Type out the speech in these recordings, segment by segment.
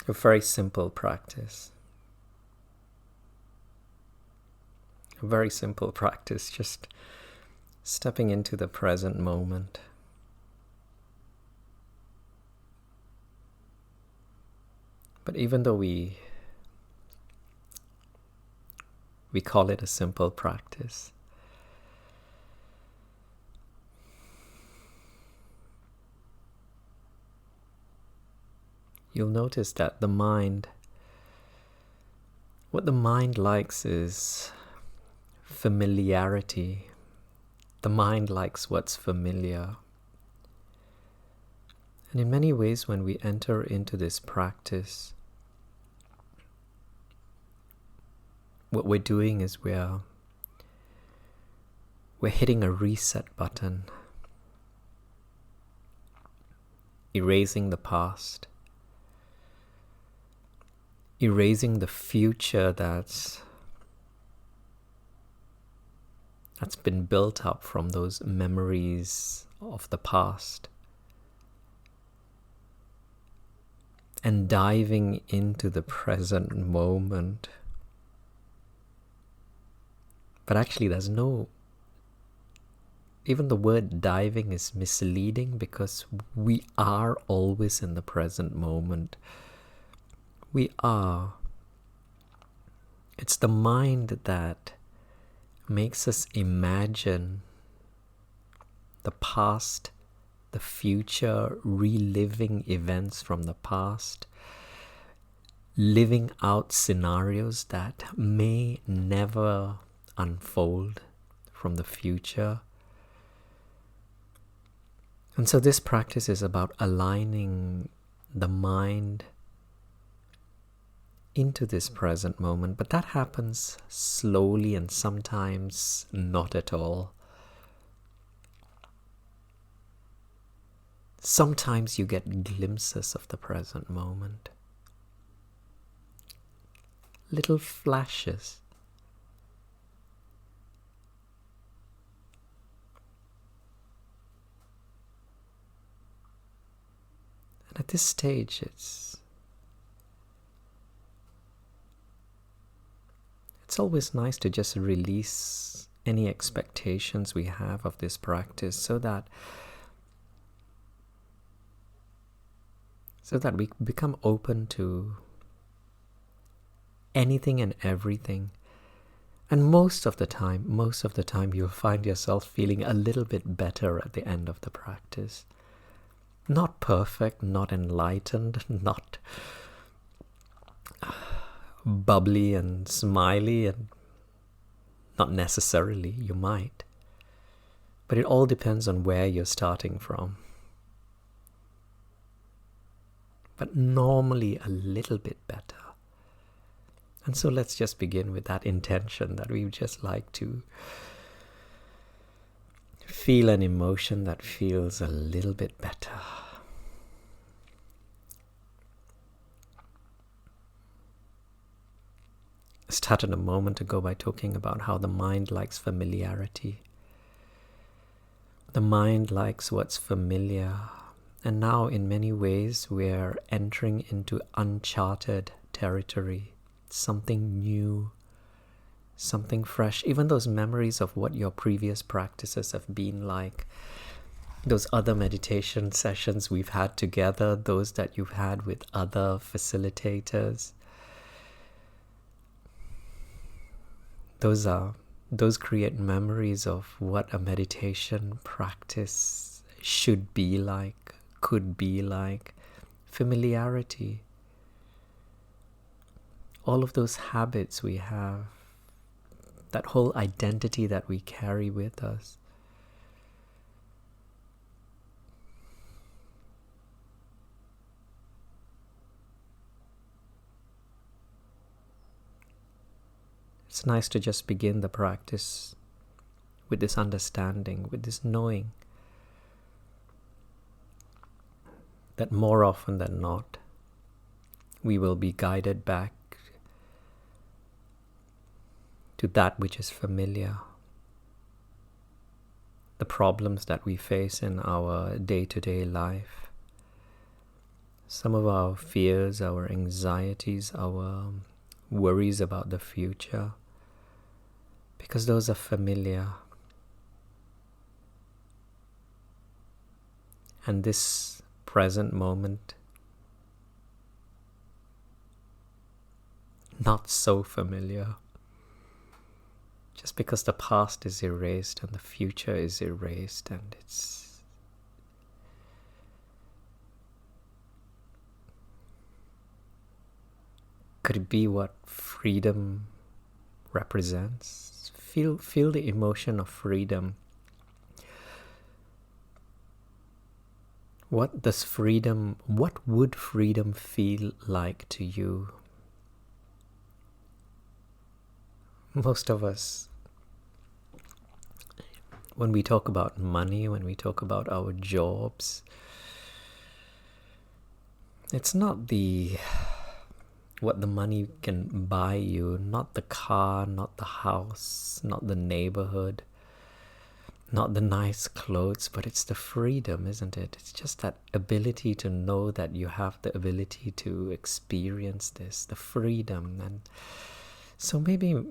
A very simple practice. A very simple practice, just stepping into the present moment. But even though we call it a simple practice, you'll notice that what the mind likes is familiarity. The mind likes what's familiar. And in many ways, when we enter into this practice, what we're doing is we're hitting a reset button, erasing the past, erasing the future that's been built up from those memories of the past, and diving into the present moment. But actually even the word diving is misleading, because we are always in the present moment. We are. It's the mind that makes us imagine the past, the future, reliving events from the past, living out scenarios that may never unfold from the future. And so this practice is about aligning the mind into this present moment, but that happens slowly and sometimes not at all. Sometimes you get glimpses of the present moment, little flashes. And at this stage, it's always nice to just release any expectations we have of this practice, so that we become open to anything and everything. And most of the time you'll find yourself feeling a little bit better at the end of the practice. Not perfect, not enlightened, not bubbly and smiley, and not necessarily, you might. But it all depends on where you're starting from. But normally a little bit better. And so let's just begin with that intention, that we just like to feel an emotion that feels a little bit better. I started a moment ago by talking about how the mind likes familiarity. The mind likes what's familiar. And now, in many ways, we're entering into uncharted territory. Something new, something fresh. Even those memories of what your previous practices have been like, those other meditation sessions we've had together, those that you've had with other facilitators. Those create memories of what a meditation practice should be like, could be like. Familiarity. All of those habits we have, that whole identity that we carry with us. It's nice to just begin the practice with this understanding, with this knowing that more often than not, we will be guided back to that which is familiar. The problems that we face in our day-to-day life, some of our fears, our anxieties, our worries about the future, because those are familiar. And this present moment, not so familiar. Just because the past is erased and the future is erased, and could it be what freedom represents? Feel the emotion of freedom. What would freedom feel like to you? Most of us, when we talk about money, when we talk about our jobs, it's not what the money can buy you, not the car, not the house, not the neighborhood, not the nice clothes, but it's the freedom, isn't it? It's just that ability to know that you have the ability to experience this, the freedom. And so maybe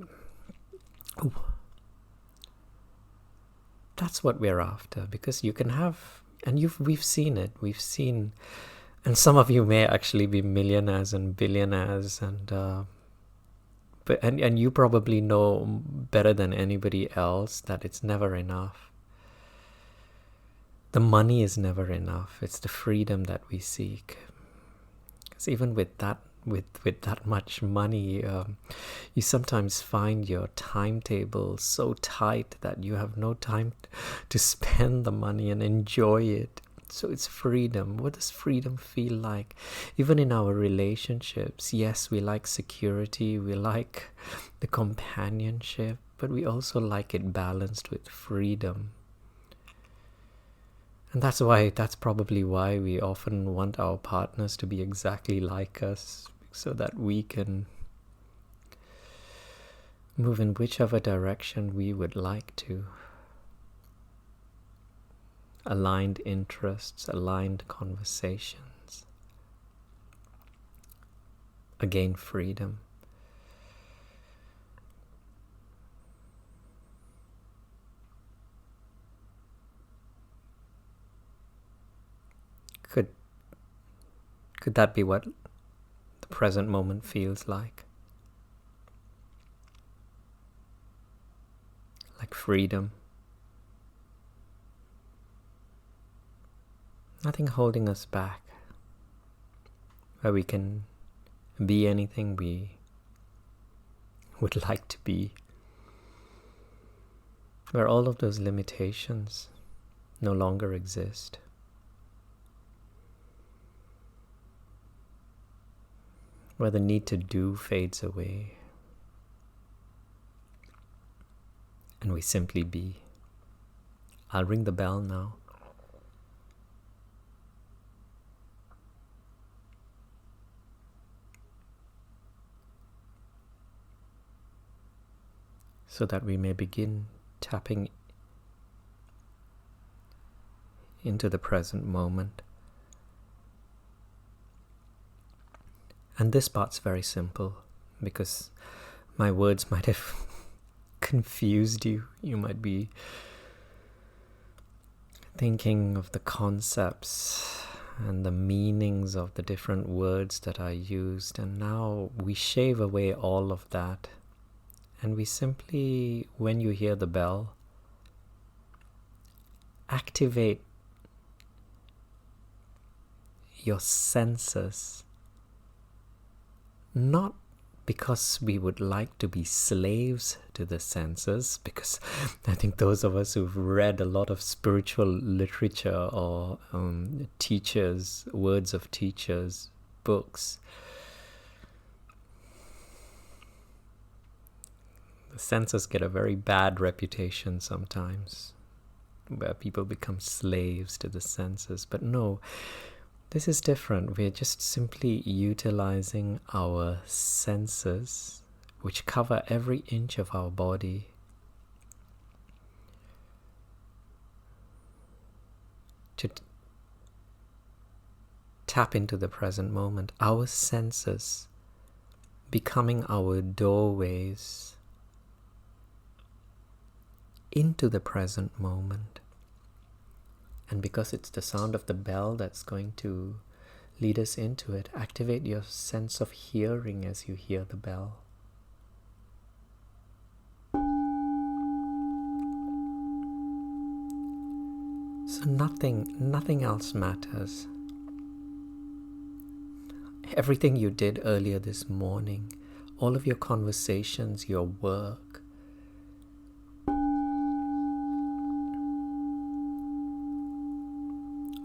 that's what we're after, because you can have, and we've seen it, and some of you may actually be millionaires and billionaires, and you probably know better than anybody else that it's never enough. The money is never enough. It's the freedom that we seek. Because even with that much money, you sometimes find your timetable so tight that you have no time to spend the money and enjoy it. So it's freedom. What does freedom feel like? Even in our relationships, yes, we like security, we like the companionship, but we also like it balanced with freedom. And that's probably why we often want our partners to be exactly like us, so that we can move in whichever direction we would like to. Aligned interests, aligned conversations. Again, freedom. Could that be what the present moment feels like? Like freedom. Nothing holding us back. Where we can be anything we would like to be. Where all of those limitations no longer exist. Where the need to do fades away. And we simply be. I'll ring the bell now. So that we may begin tapping into the present moment. And this part's very simple, because my words might have confused you. You might be thinking of the concepts and the meanings of the different words that I used, and now we shave away all of that. And we simply, when you hear the bell, activate your senses. Not because we would like to be slaves to the senses, because I think those of us who've read a lot of spiritual literature or teachers, words of teachers, books, the senses get a very bad reputation sometimes, where people become slaves to the senses. But no, this is different. We're just simply utilizing our senses, which cover every inch of our body, tap into the present moment, our senses becoming our doorways into the present moment. And because it's the sound of the bell that's going to lead us into it, activate your sense of hearing as you hear the bell. So nothing else matters. Everything you did earlier this morning, all of your conversations, your work,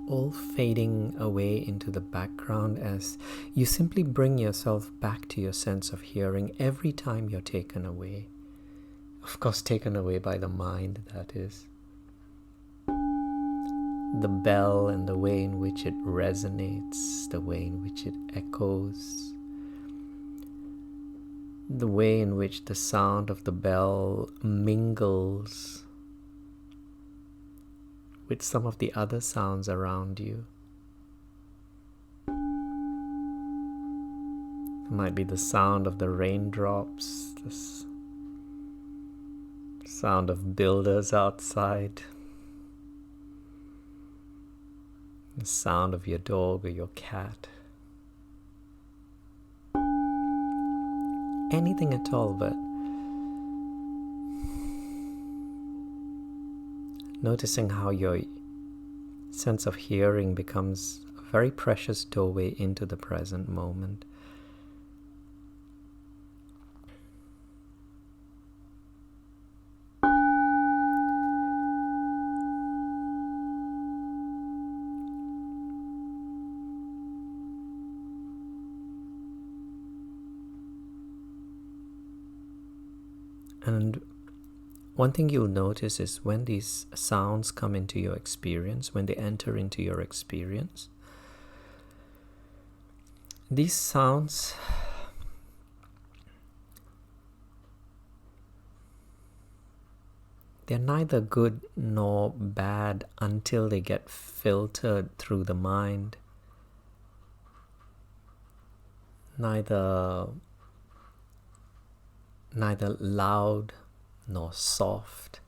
all fading away into the background as you simply bring yourself back to your sense of hearing every time you're taken away. Of course, taken away by the mind, that is. The bell and the way in which it resonates, the way in which it echoes, the way in which the sound of the bell mingles with some of the other sounds around you. It might be the sound of the raindrops, the sound of builders outside, the sound of your dog or your cat. Anything at all, but noticing how your sense of hearing becomes a very precious doorway into the present moment. And one thing you'll notice is when these sounds come into your experience, when they enter into your experience, these sounds they're neither good nor bad until they get filtered through the mind. Neither loud nor soft.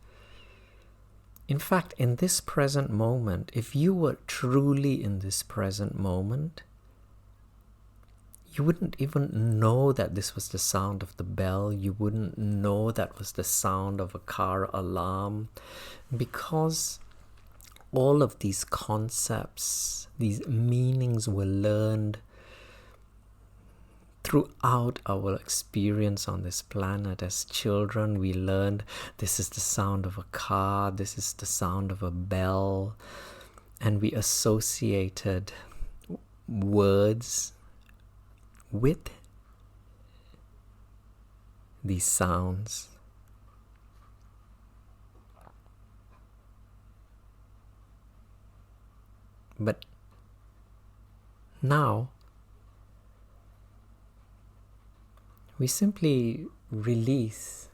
In fact, in this present moment, if you were truly in this present moment, you wouldn't even know that this was the sound of the bell. You wouldn't know that was the sound of a car alarm, because all of these concepts, these meanings were learned throughout our experience on this planet. As children, we learned this is the sound of a car, this is the sound of a bell, and we associated words with these sounds. But now, we simply release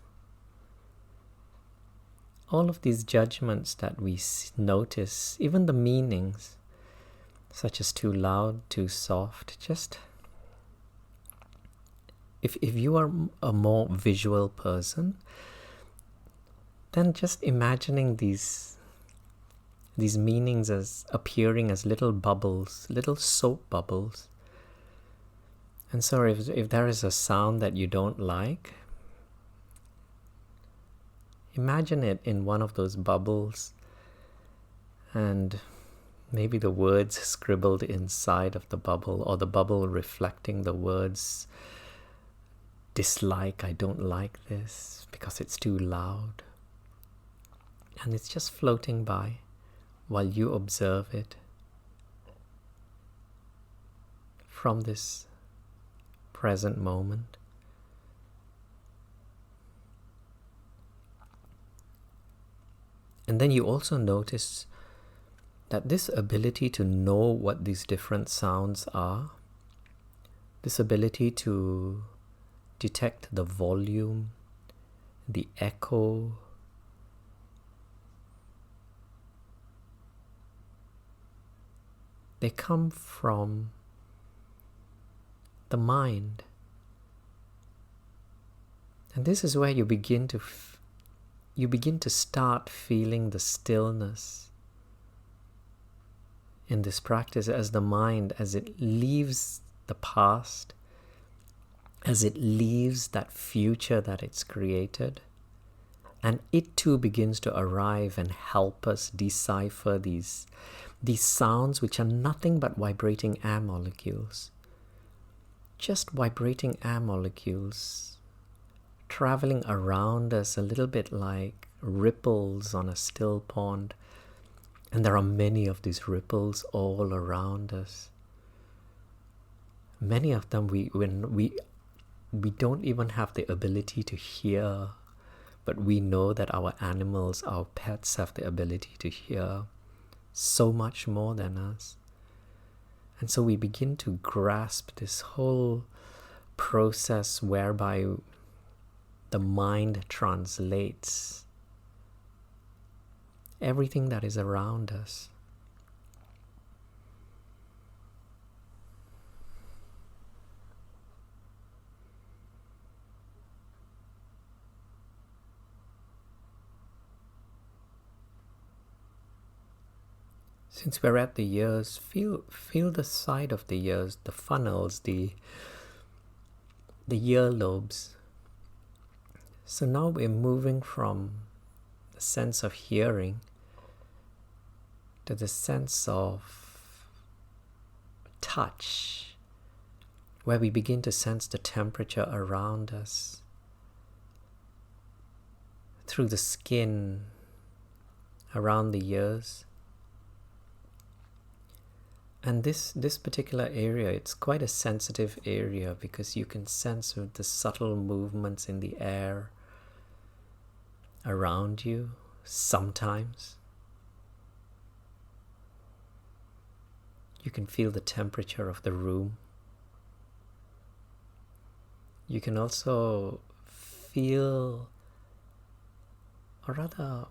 all of these judgments that we notice, even the meanings, such as too loud, too soft. Just, if you are a more visual person, then just imagining these meanings as appearing as little bubbles, little soap bubbles. And so if there is a sound that you don't like, imagine it in one of those bubbles, and maybe the words scribbled inside of the bubble, or the bubble reflecting the words, dislike, I don't like this because it's too loud. And it's just floating by while you observe it from this present moment. And then you also notice that this ability to know what these different sounds are, this ability to detect the volume, the echo, They come from the mind. And this is where you begin to start feeling the stillness in this practice, as the mind, as it leaves the past, as it leaves that future that it's created, and it too begins to arrive and help us decipher these sounds, which are nothing but vibrating air molecules. Just vibrating air molecules traveling around us, a little bit like ripples on a still pond. And there are many of these ripples all around us. Many of them we don't even have the ability to hear, but we know that our animals, our pets, have the ability to hear so much more than us. And so we begin to grasp this whole process whereby the mind translates everything that is around us. Since we're at the ears, feel the side of the ears, the funnels, the earlobes. So now we're moving from the sense of hearing to the sense of touch, where we begin to sense the temperature around us through the skin around the ears. And this particular area, it's quite a sensitive area because you can sense the subtle movements in the air around you sometimes. You can feel the temperature of the room. You can also feel, or rather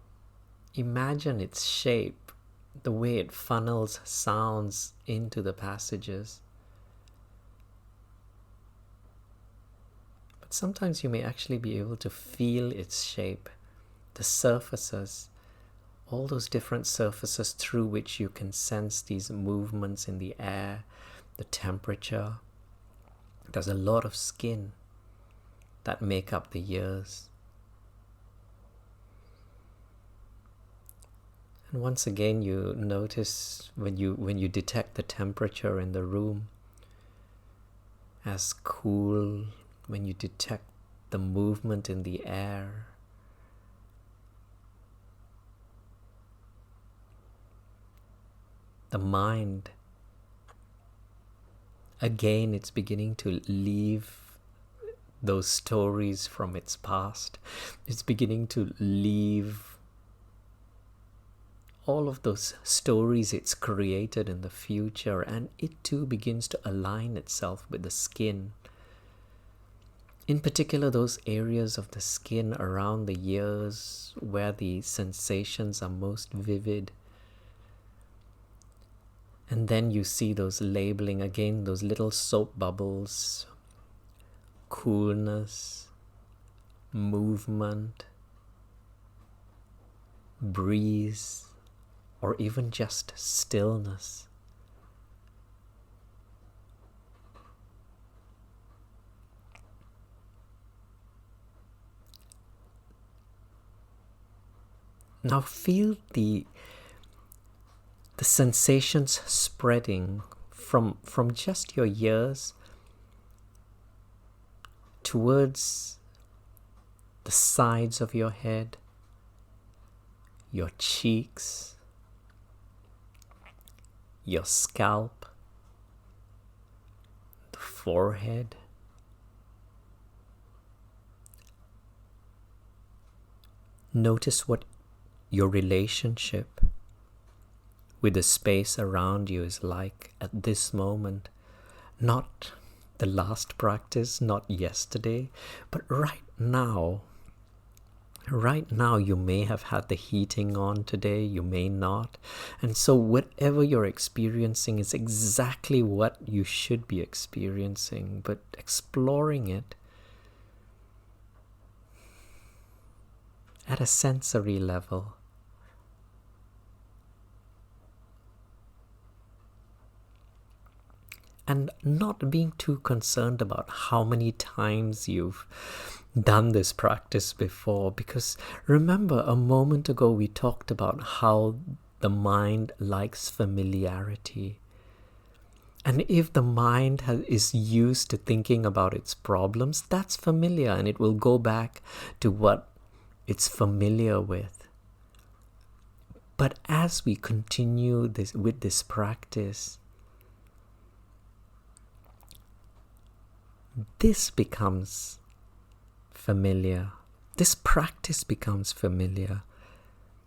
imagine its shape, the way it funnels sounds into the passages. But sometimes you may actually be able to feel its shape, the surfaces, all those different surfaces through which you can sense these movements in the air, the temperature. There's a lot of skin that make up the ears. And once again, you notice when you detect the temperature in the room as cool, when you detect the movement in the air, the mind, again, it's beginning to leave those stories from its past. It's beginning to leave all of those stories it's created in the future, and it too begins to align itself with the skin. In particular, those areas of the skin around the ears where the sensations are most vivid. And then you see those labeling again, those little soap bubbles, coolness, movement, breeze, or even just stillness. Now feel the sensations spreading from just your ears towards the sides of your head, your cheeks, your scalp, the forehead. Notice what your relationship with the space around you is like at this moment. Not the last practice, not yesterday, but right now. Right now, you may have had the heating on today, you may not. And so whatever you're experiencing is exactly what you should be experiencing, but exploring it at a sensory level. And not being too concerned about how many times you've done this practice before, because remember, a moment ago we talked about how the mind likes familiarity. And if the mind is used to thinking about its problems, that's familiar, and it will go back to what it's familiar with. But as we continue with this practice, this becomes familiar. This practice becomes familiar.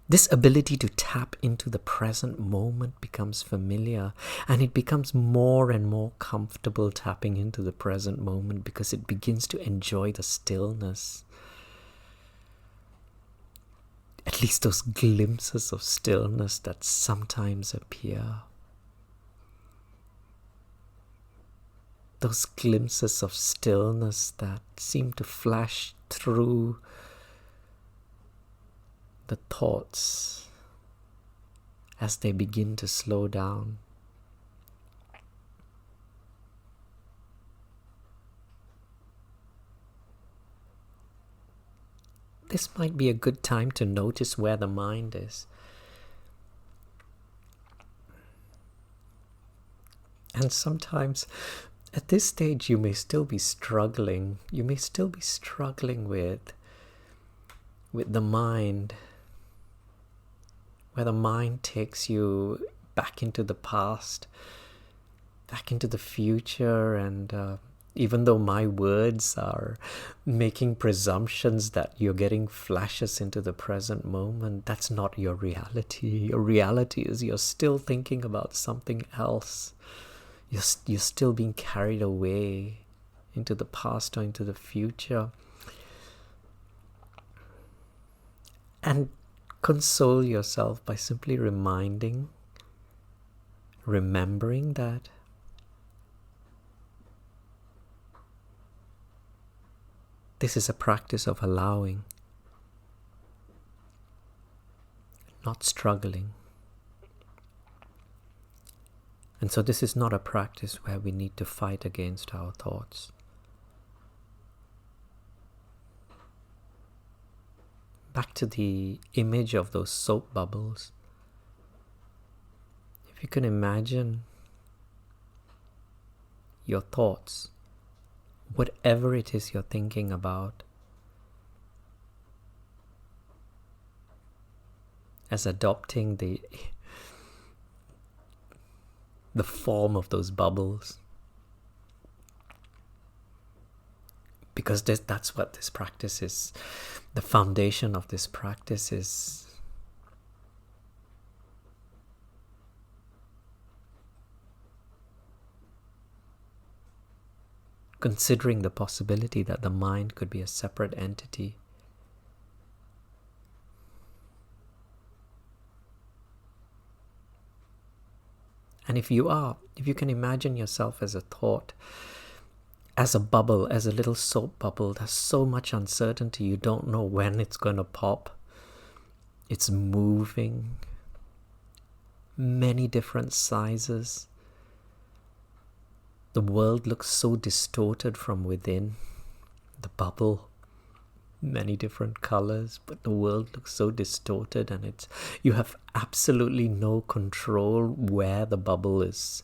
This ability to tap into the present moment becomes familiar, and it becomes more and more comfortable tapping into the present moment because it begins to enjoy the stillness. At least those glimpses of stillness that sometimes appear. Those glimpses of stillness that seem to flash through the thoughts as they begin to slow down. This might be a good time to notice where the mind is. And sometimes at this stage you may still be struggling. You may still be struggling with the mind, where the mind takes you back into the past, back into the future, and even though my words are making presumptions that you're getting flashes into the present moment, that's not your reality. Your reality is you're still thinking about something else. You're still being carried away into the past or into the future. And console yourself by simply remembering that this is a practice of allowing, not struggling. And so this is not a practice where we need to fight against our thoughts. Back to the image of those soap bubbles. If you can imagine your thoughts, whatever it is you're thinking about, as adopting the form of those bubbles, because that's what this practice is. The foundation of this practice is considering the possibility that the mind could be a separate entity. And if you can imagine yourself as a thought, as a bubble, as a little soap bubble, there's so much uncertainty. You don't know when it's going to pop. It's moving. Many different sizes. The world looks so distorted from within. The bubble, many different colors, but the world looks so distorted, and you have absolutely no control where the bubble is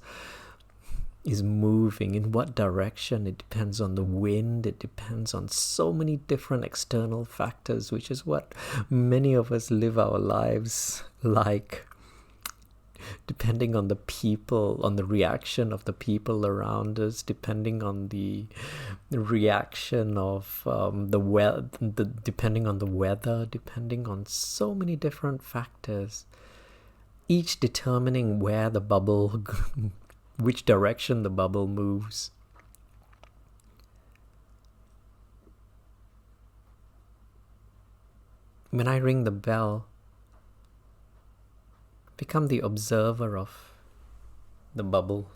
moving, in what direction. It depends on the wind, it depends on so many different external factors, which is what many of us live our lives like, depending on the people, on the reaction of the people around us, depending on the reaction of depending on the weather, depending on so many different factors, each determining where the bubble which direction the bubble moves. When I ring the bell, become the observer of the bubble.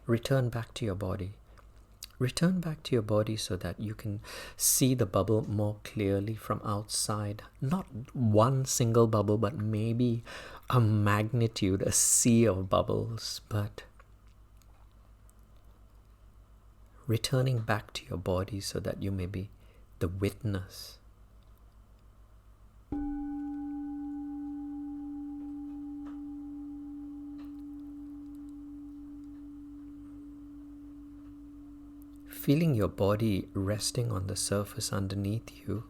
Return back to your body. Return back to your body so that you can see the bubble more clearly from outside. Not one single bubble, but maybe a magnitude, a sea of bubbles. But returning back to your body so that you may be the witness. Feeling your body resting on the surface underneath you,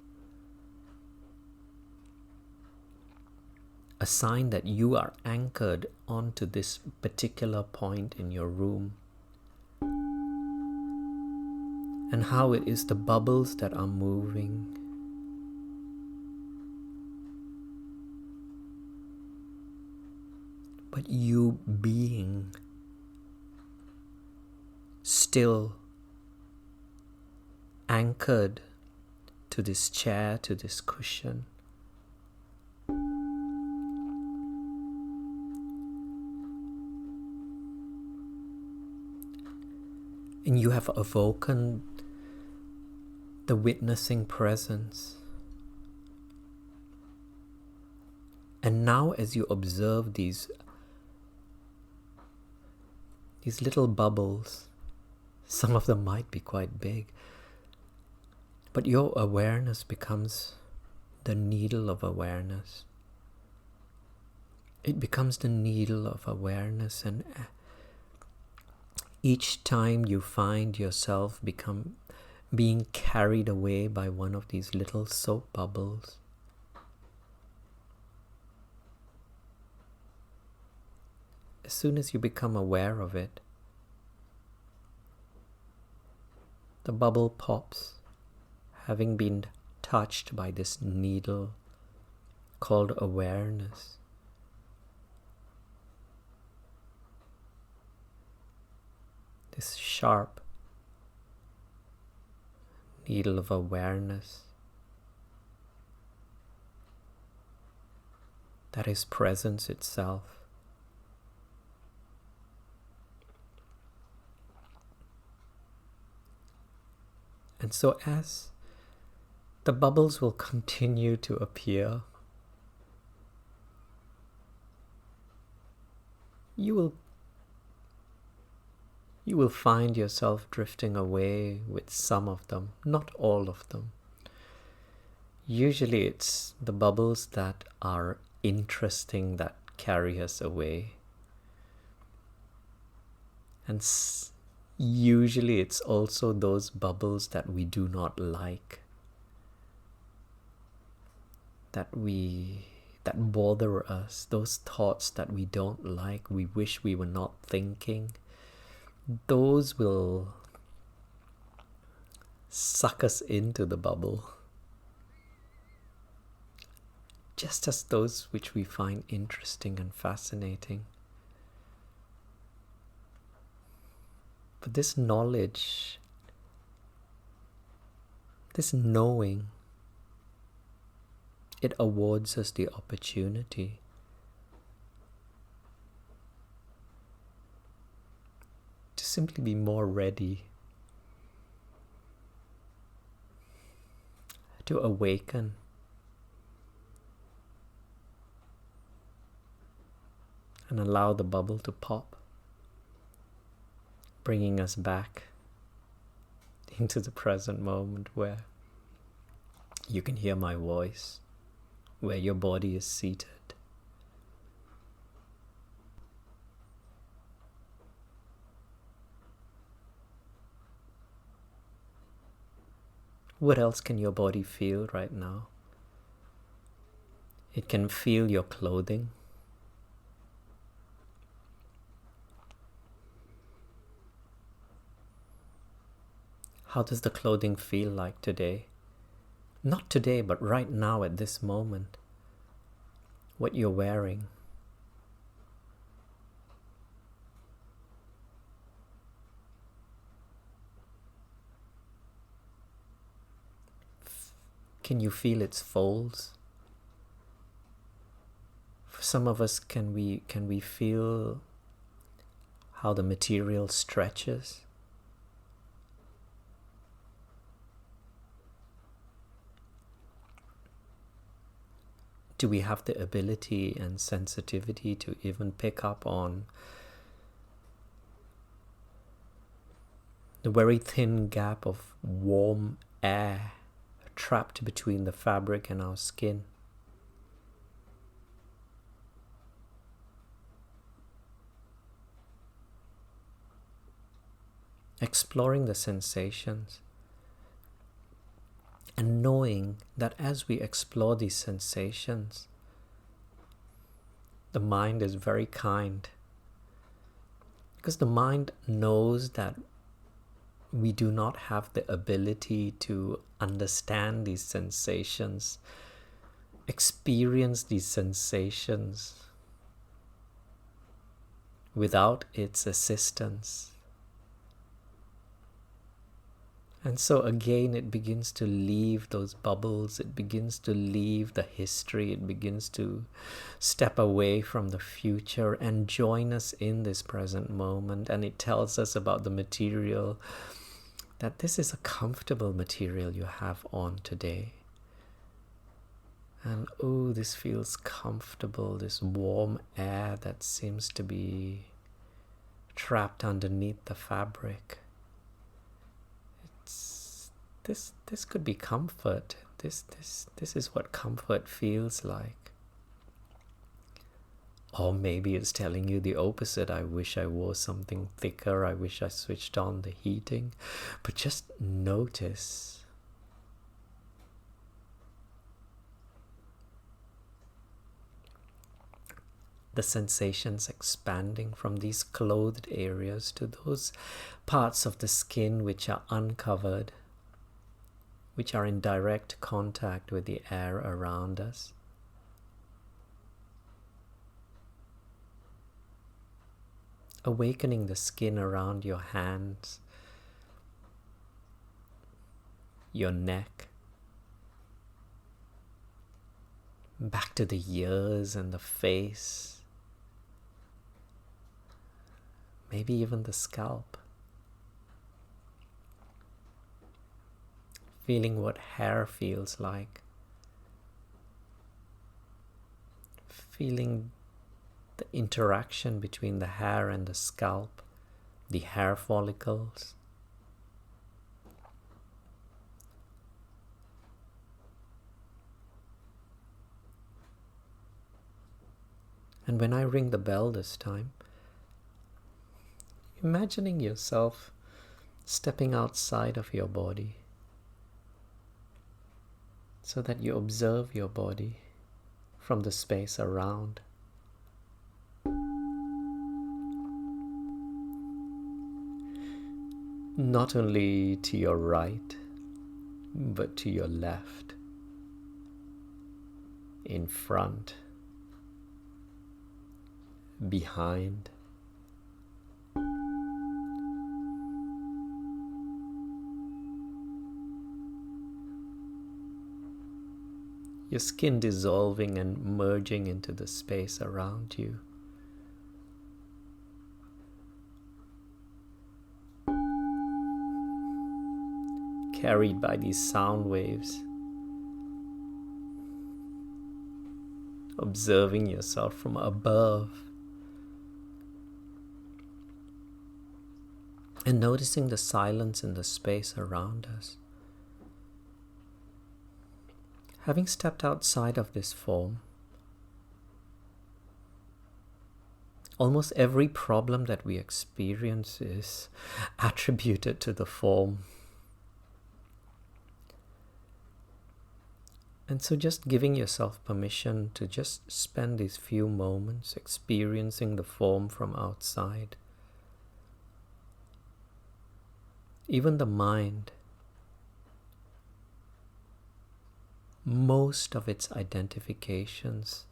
a sign that you are anchored onto this particular point in your room, and how it is the bubbles that are moving. But you being still anchored to this chair, to this cushion. And you have awoken the witnessing presence. And now as you observe these little bubbles, some of them might be quite big, but your awareness becomes the needle of awareness. It becomes the needle of awareness, and each time you find yourself being carried away by one of these little soap bubbles, as soon as you become aware of it, the bubble pops, having been touched by this needle called awareness. This sharp needle of awareness that is presence itself. And so as the bubbles will continue to appear, you will find yourself drifting away with some of them, not all of them. Usually it's the bubbles that are interesting that carry us away. And usually it's also those bubbles that we do not like, that bother us, those thoughts that we don't like, we wish we were not thinking. Those will suck us into the bubble, just as those which we find interesting and fascinating. But this knowledge, this knowing, it awards us the opportunity to simply be more ready to awaken and allow the bubble to pop, bringing us back into the present moment where you can hear my voice, where your body is seated. What else can your body feel right now? It can feel your clothing. How does the clothing feel like today? Not today, but right now at this moment. What you're wearing. Can you feel its folds? some of us, can we feel how the material stretches? Do we have the ability and sensitivity to even pick up on the very thin gap of warm air trapped between the fabric and our skin? Exploring the sensations and knowing that as we explore these sensations, the mind is very kind, because the mind knows that we do not have the ability to understand these sensations, experience these sensations without its assistance. And so again, it begins to leave those bubbles, it begins to leave the history, it begins to step away from the future and join us in this present moment. And it tells us about the material, that this is a comfortable material you have on today. And oh, this feels comfortable, this warm air that seems to be trapped underneath the fabric. This could be comfort. This is what comfort feels like. Or maybe it's telling you the opposite. I wish I wore something thicker. I wish I switched on the heating. But just notice. The sensations expanding from these clothed areas to those parts of the skin which are uncovered, which are in direct contact with the air around us. Awakening the skin around your hands, your neck, back to the ears and the face, maybe even the scalp. Feeling what hair feels like. Feeling the interaction between the hair and the scalp, the hair follicles. And when I ring the bell this time, imagining yourself stepping outside of your body, so that you observe your body from the space around. Not only to your right, but to your left, in front, behind. Your skin dissolving and merging into the space around you. Carried by these sound waves. Observing yourself from above. And noticing the silence in the space around us. Having stepped outside of this form, almost every problem that we experience is attributed to the form. And so just giving yourself permission to just spend these few moments experiencing the form from outside. Even the mind, most of its identifications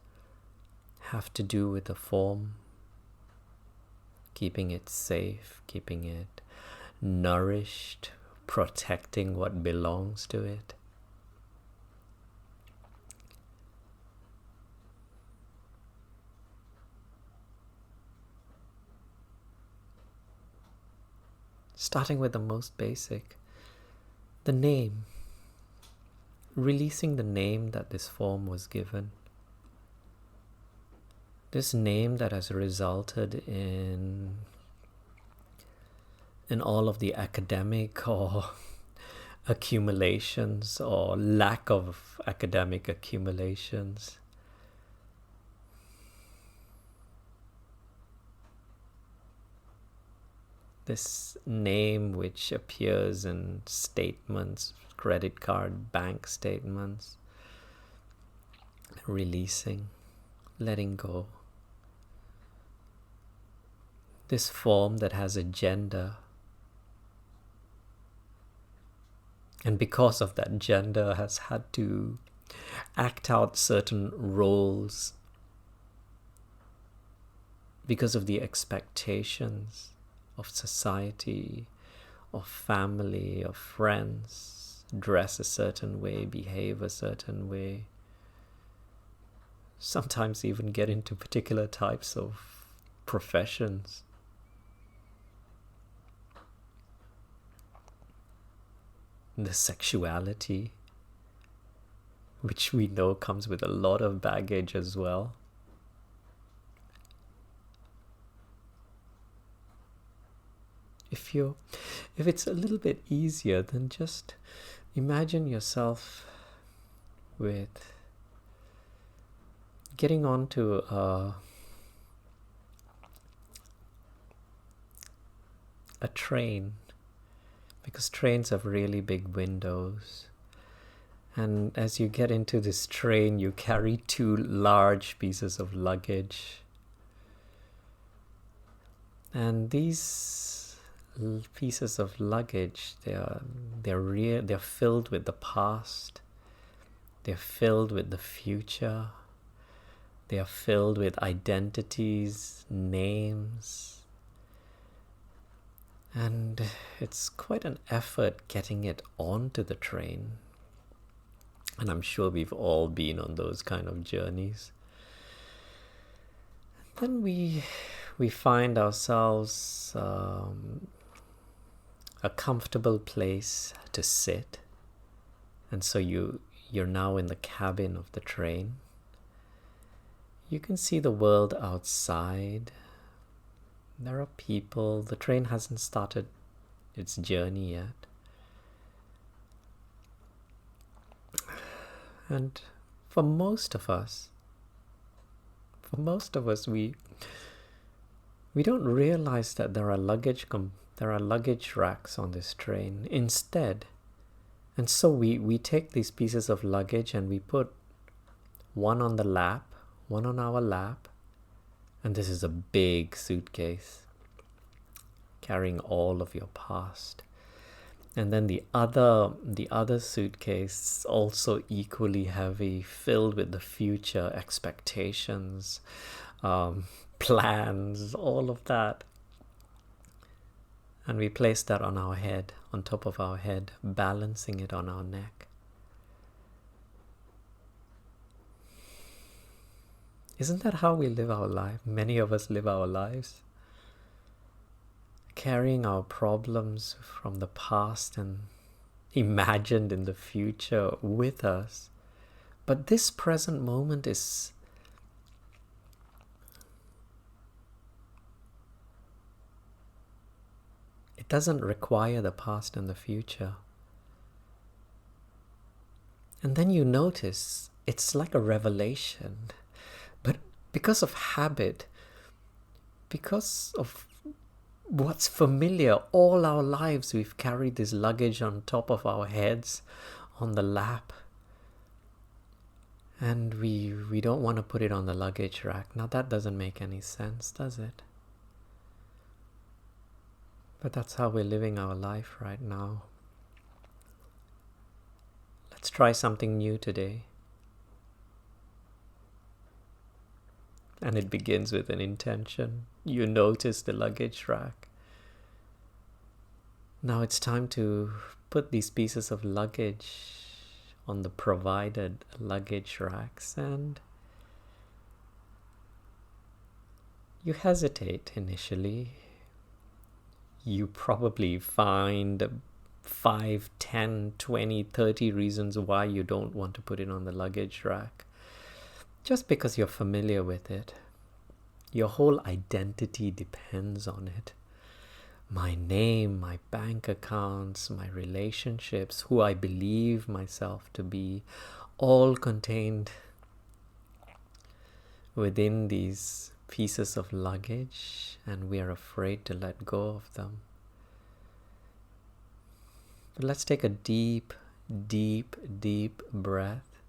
have to do with the form, keeping it safe, keeping it nourished, protecting what belongs to it. Starting with the most basic, the name. Releasing the name that this form was given. This name that has resulted in all of the academic or accumulations or lack of academic accumulations. This name which appears in statements, credit card, bank statements. Releasing, letting go. This form that has a gender. And because of that, gender has had to act out certain roles because of the expectations of society, of family, of friends. Dress a certain way, behave a certain way. Sometimes even get into particular types of professions. The sexuality, which we know comes with a lot of baggage as well. If it's a little bit easier, then just imagine yourself with getting onto a train, because trains have really big windows, and as you get into this train you carry 2 large pieces of luggage, and these pieces of luggage, they're filled with the past, they're filled with the future, they are filled with identities, names. And it's quite an effort getting it onto the train. And I'm sure we've all been on those kind of journeys. Then we find ourselves a comfortable place to sit. And so you're now in the cabin of the train. You can see the world outside. There are people. The train hasn't started its journey yet. And for most of us, we don't realize that there are luggage racks on this train instead. And so we take these pieces of luggage and we put one on our lap, and this is a big suitcase carrying all of your past. And then the other suitcase, also equally heavy, filled with the future, expectations, plans, all of that. And we place that on our head, on top of our head, balancing it on our neck. Isn't that how we live our life? Many of us live our lives, carrying our problems from the past and imagined in the future with us. But this present moment it doesn't require the past and the future. And then you notice it's like a revelation. But because of habit, because of what's familiar, all our lives we've carried this luggage on top of our heads, on the lap. And we don't want to put it on the luggage rack. Now that doesn't make any sense, does it? But that's how we're living our life right now. Let's try something new today. And it begins with an intention. You notice the luggage rack. Now it's time to put these pieces of luggage on the provided luggage racks, and you hesitate initially. you probably find 5, 10, 20, 30 reasons why you don't want to put it on the luggage rack. Just because you're familiar with it. Your whole identity depends on it. My name, my bank accounts, my relationships, who I believe myself to be, all contained within these pieces of luggage, and we are afraid to let go of them. But let's take a deep, deep, deep breath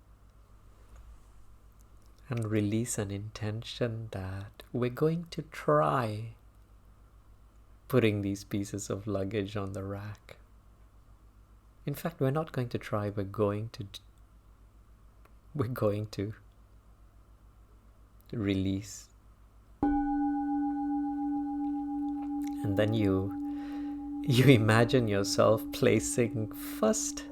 and release an intention that we're going to try putting these pieces of luggage on the rack. In fact, we're not going to try, we're going to release. And then you imagine yourself placing first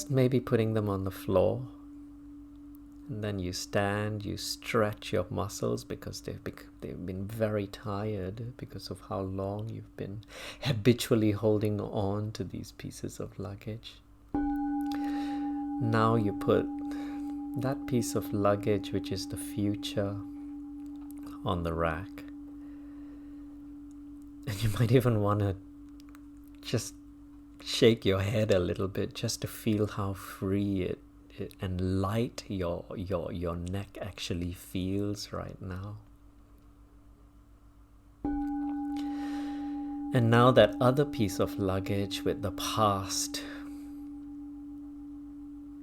maybe putting them on the floor, and then you stand, you stretch your muscles because they've been very tired because of how long you've been habitually holding on to these pieces of luggage. Now you put that piece of luggage, which is the future, on the rack. And you might even want to just shake your head a little bit just to feel how free it and light your neck actually feels right now. And now that other piece of luggage with the past,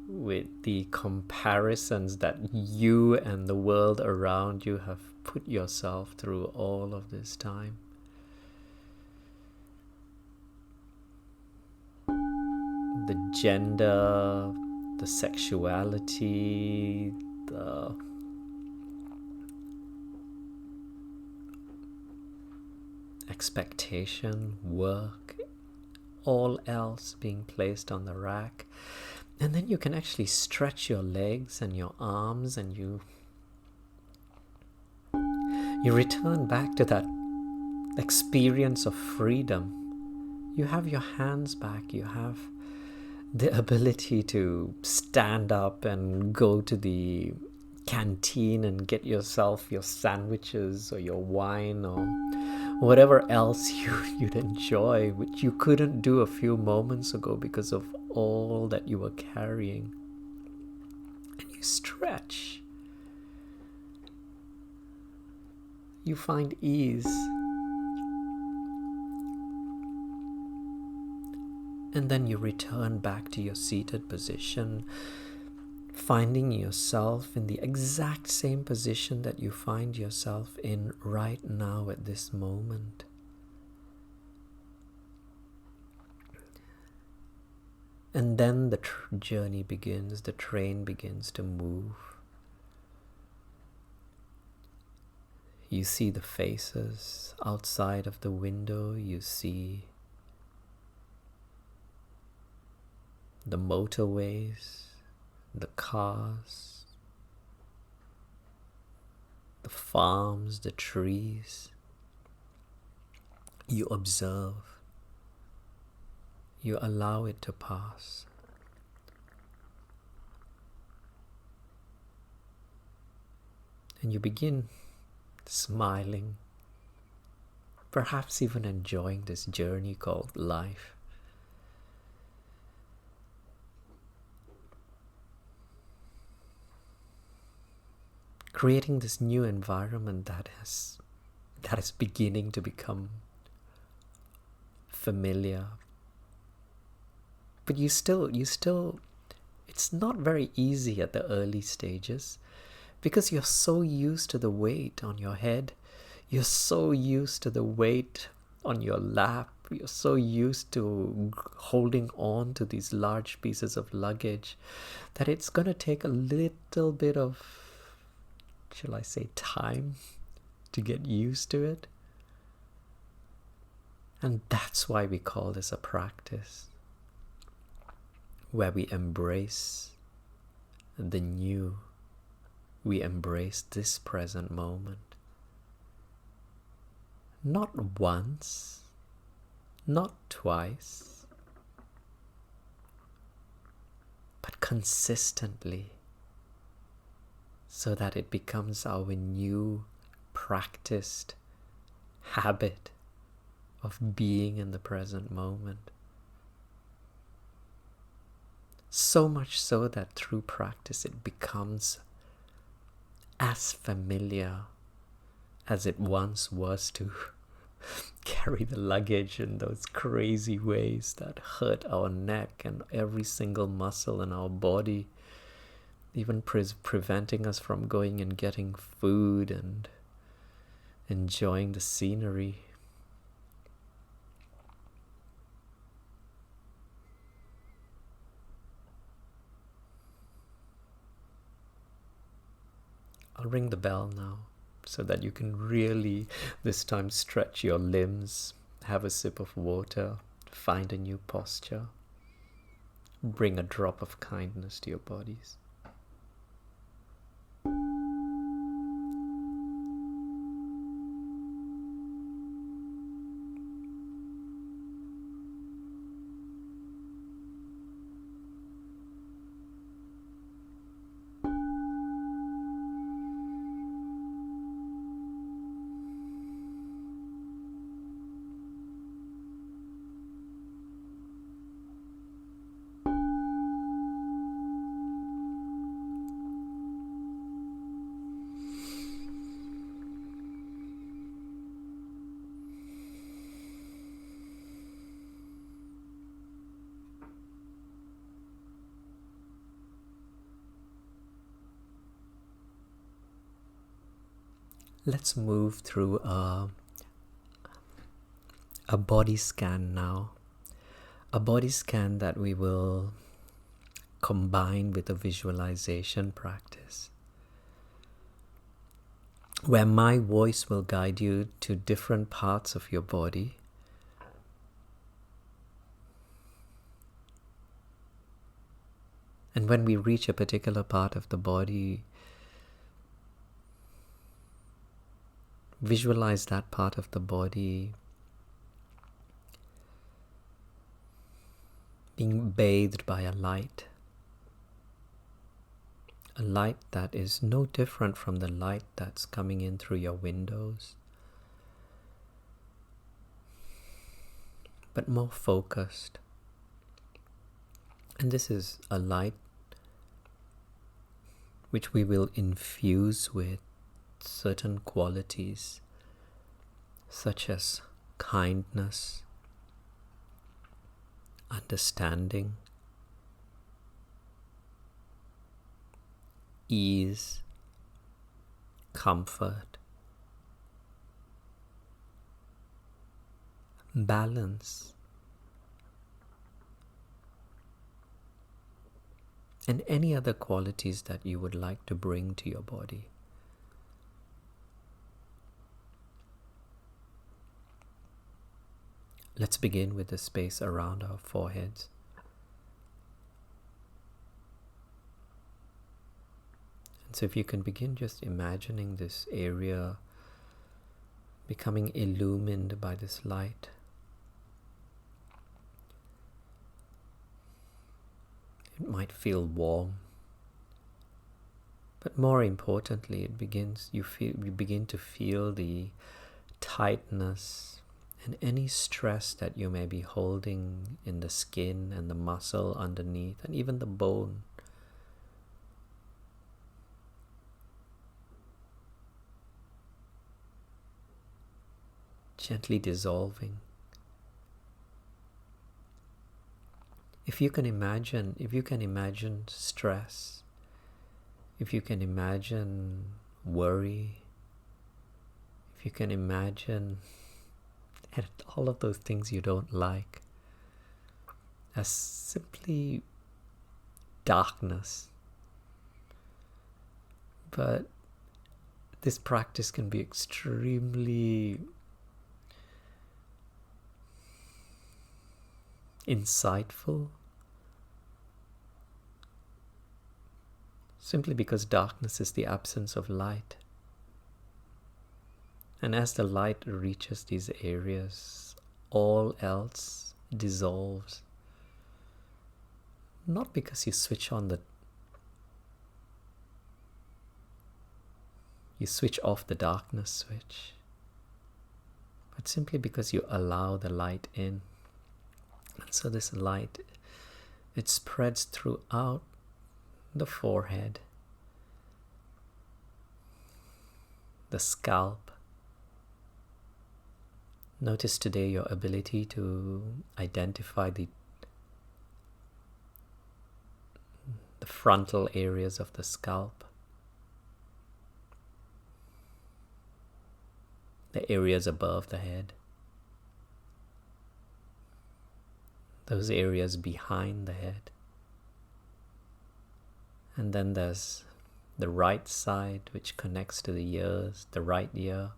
with the comparisons that you and the world around you have put yourself through all of this time. The gender, the sexuality, the expectation, work, all else being placed on the rack. And then you can actually stretch your legs and your arms, and you return back to that experience of freedom. You have your hands back, you have the ability to stand up and go to the canteen and get yourself your sandwiches or your wine or whatever else you'd enjoy, which you couldn't do a few moments ago because of all that you were carrying. And you stretch. You find ease. And then you return back to your seated position, finding yourself in the exact same position that you find yourself in right now at this moment. And then the journey begins, the train begins to move. You see the faces outside of the window, you see the motorways, the cars, the farms, the trees. You observe. You allow it to pass. And you begin smiling, perhaps even enjoying this journey called life. Creating this new environment that is beginning to become familiar. But you still, it's not very easy at the early stages because you're so used to the weight on your head. You're so used to the weight on your lap. You're so used to holding on to these large pieces of luggage that it's going to take a little bit of, shall I say, time to get used to it. And that's why we call this a practice, where we embrace the new, we embrace this present moment. not once, not twice, but consistently, so that it becomes our new practiced habit of being in the present moment. So much so that through practice it becomes as familiar as it once was to carry the luggage in those crazy ways that hurt our neck and every single muscle in our body, even preventing us from going and getting food and enjoying the scenery. I'll ring the bell now so that you can really this time stretch your limbs, have a sip of water, find a new posture, bring a drop of kindness to your bodies. Let's move through a body scan now. A body scan that we will combine with a visualization practice, where my voice will guide you to different parts of your body. And when we reach a particular part of the body, visualize that part of the body being bathed by a light that is no different from the light that's coming in through your windows, but more focused. And this is a light which we will infuse with certain qualities such as kindness, understanding, ease, comfort, balance, and any other qualities that you would like to bring to your body. Let's begin with the space around our foreheads. And so if you can begin just imagining this area becoming illumined by this light. It might feel warm, but more importantly, you begin to feel the tightness and any stress that you may be holding in the skin and the muscle underneath and even the bone. Gently dissolving. If you can imagine stress, if you can imagine worry, if you can imagine all of those things you don't like as simply darkness. But this practice can be extremely insightful, simply because darkness is the absence of light. And as the light reaches these areas, all else dissolves. Not because you switch off the darkness switch, but simply because you allow the light in. And so this light, it spreads throughout the forehead, the scalp. Notice today your ability to identify the frontal areas of the scalp, the areas above the head, those areas behind the head. And then there's the right side, which connects to the ears, the right ear.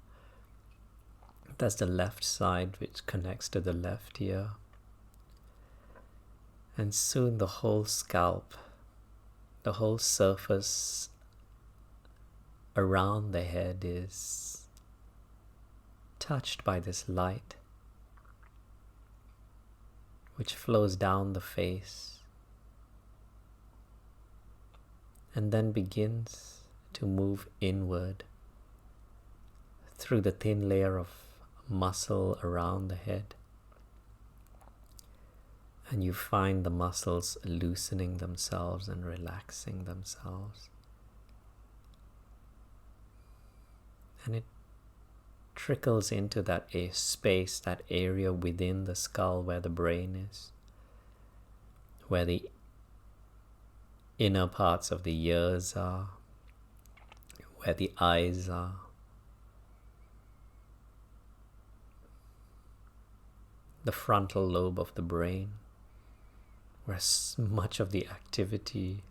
There's the left side, which connects to the left ear. And soon the whole scalp, the whole surface around the head is touched by this light, which flows down the face and then begins to move inward through the thin layer of muscle around the head. And you find the muscles loosening themselves and relaxing themselves. And it trickles into that space, that area within the skull where the brain is, where the inner parts of the ears are, where the eyes are. The frontal lobe of the brain, where much of the activity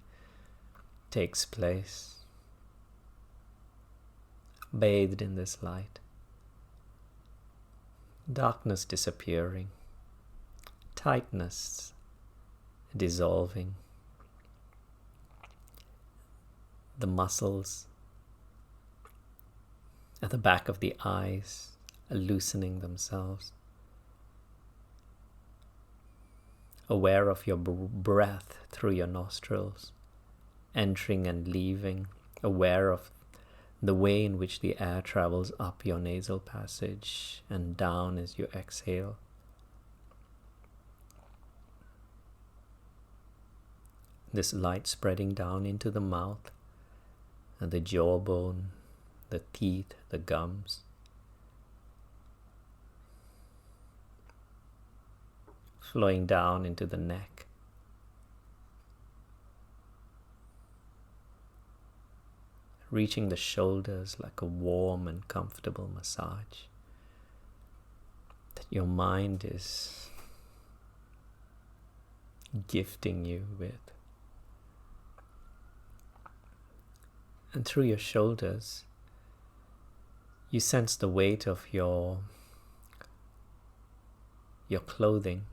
takes place, bathed in this light. Darkness disappearing, tightness dissolving, the muscles at the back of the eyes loosening themselves. Aware of your breath through your nostrils, entering and leaving, aware of the way in which the air travels up your nasal passage and down as you exhale. This light spreading down into the mouth and the jawbone, the teeth, the gums. Flowing down into the neck. Reaching the shoulders like a warm and comfortable massage that your mind is gifting you with. And through your shoulders, you sense the weight of your clothing.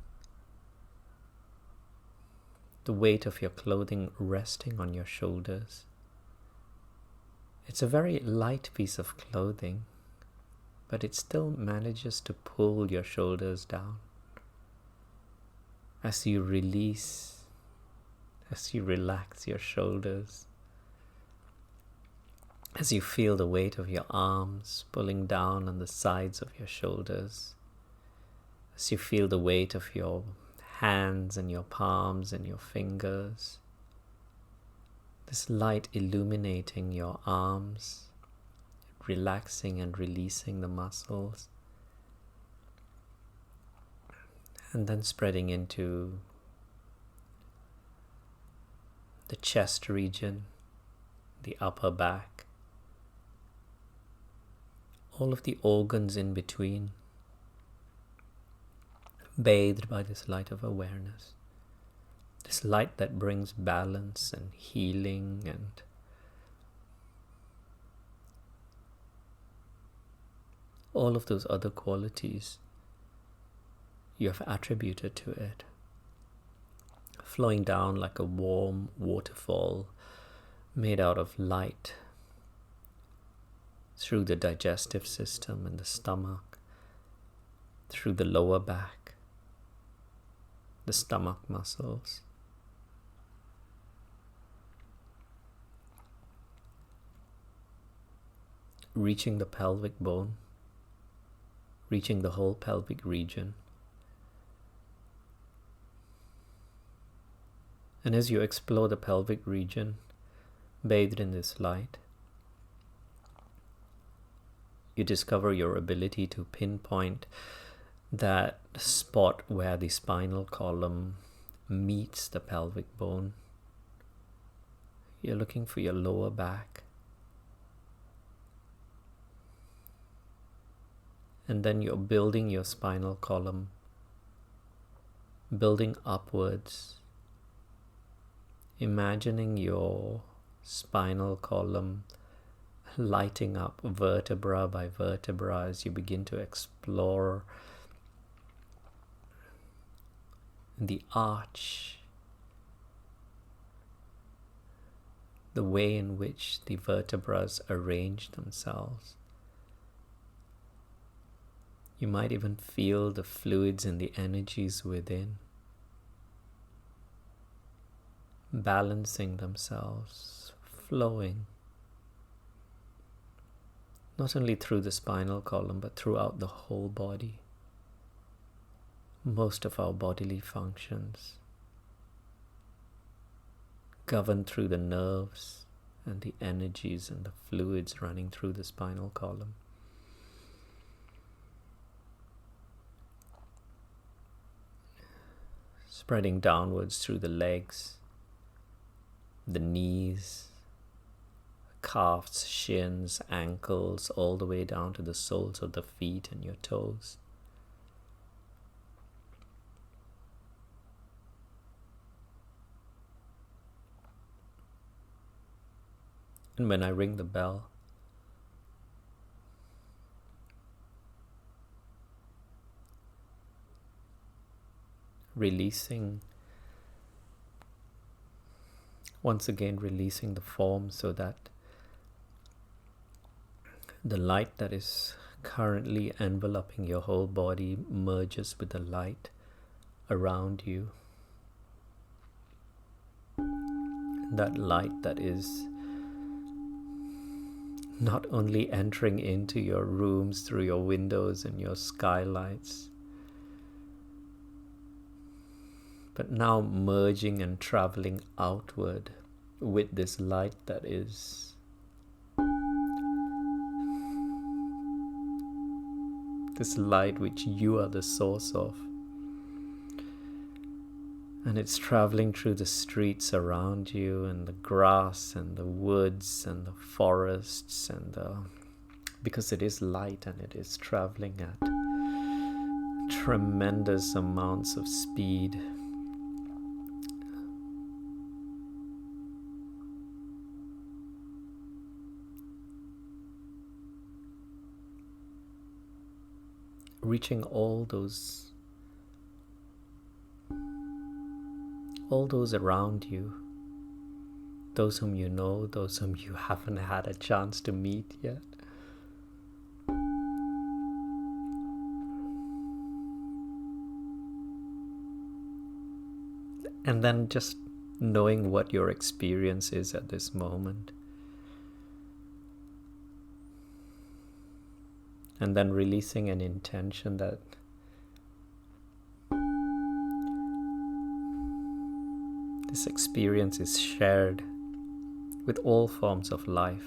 The weight of your clothing resting on your shoulders. It's a very light piece of clothing, but it still manages to pull your shoulders down. As you release, as you relax your shoulders, as you feel the weight of your arms pulling down on the sides of your shoulders, as you feel the weight of your hands and your palms and your fingers, this light illuminating your arms, relaxing and releasing the muscles, and then spreading into the chest region, the upper back, all of the organs in between, bathed by this light of awareness. This light that brings balance and healing and all of those other qualities you have attributed to it, flowing down like a warm waterfall made out of light, through the digestive system and the stomach, through the lower back, the stomach muscles. Reaching the pelvic bone, reaching the whole pelvic region. And as you explore the pelvic region, bathed in this light, you discover your ability to pinpoint that spot where the spinal column meets the pelvic bone. You're looking for your lower back. And then you're building your spinal column, building upwards, imagining your spinal column lighting up vertebra by vertebra as you begin to explore the arch, the way in which the vertebrae arrange themselves. You might even feel the fluids and the energies within balancing themselves, flowing, not only through the spinal column, but throughout the whole body. Most of our bodily functions governed through the nerves and the energies and the fluids running through the spinal column. Spreading downwards through the legs, the knees, calves, shins, ankles, all the way down to the soles of the feet and your toes. And when I ring the bell, once again releasing the form so that the light that is currently enveloping your whole body merges with the light around you. That light that is not only entering into your rooms through your windows and your skylights, but now merging and traveling outward with this light that is this light which you are the source of. And it's traveling through the streets around you, and the grass and the woods and the forests, and because it is light and it is traveling at tremendous amounts of speed. Reaching all those around you, those whom you know, those whom you haven't had a chance to meet yet. And then just knowing what your experience is at this moment. And then releasing an intention that this experience is shared with all forms of life.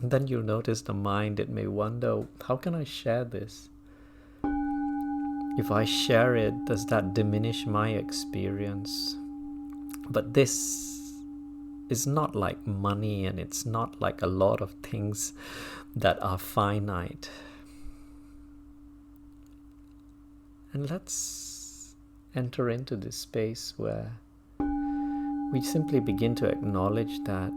And then you'll notice the mind, it may wonder, how can I share this? If I share it, does that diminish my experience? But this is not like money, and it's not like a lot of things that are finite. And let's enter into this space where we simply begin to acknowledge that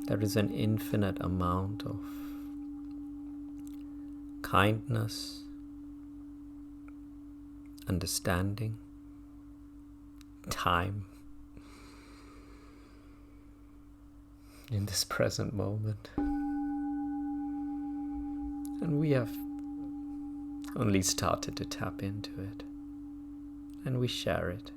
there is an infinite amount of kindness, understanding, time, in this present moment. And we have only started to tap into it, and we share it.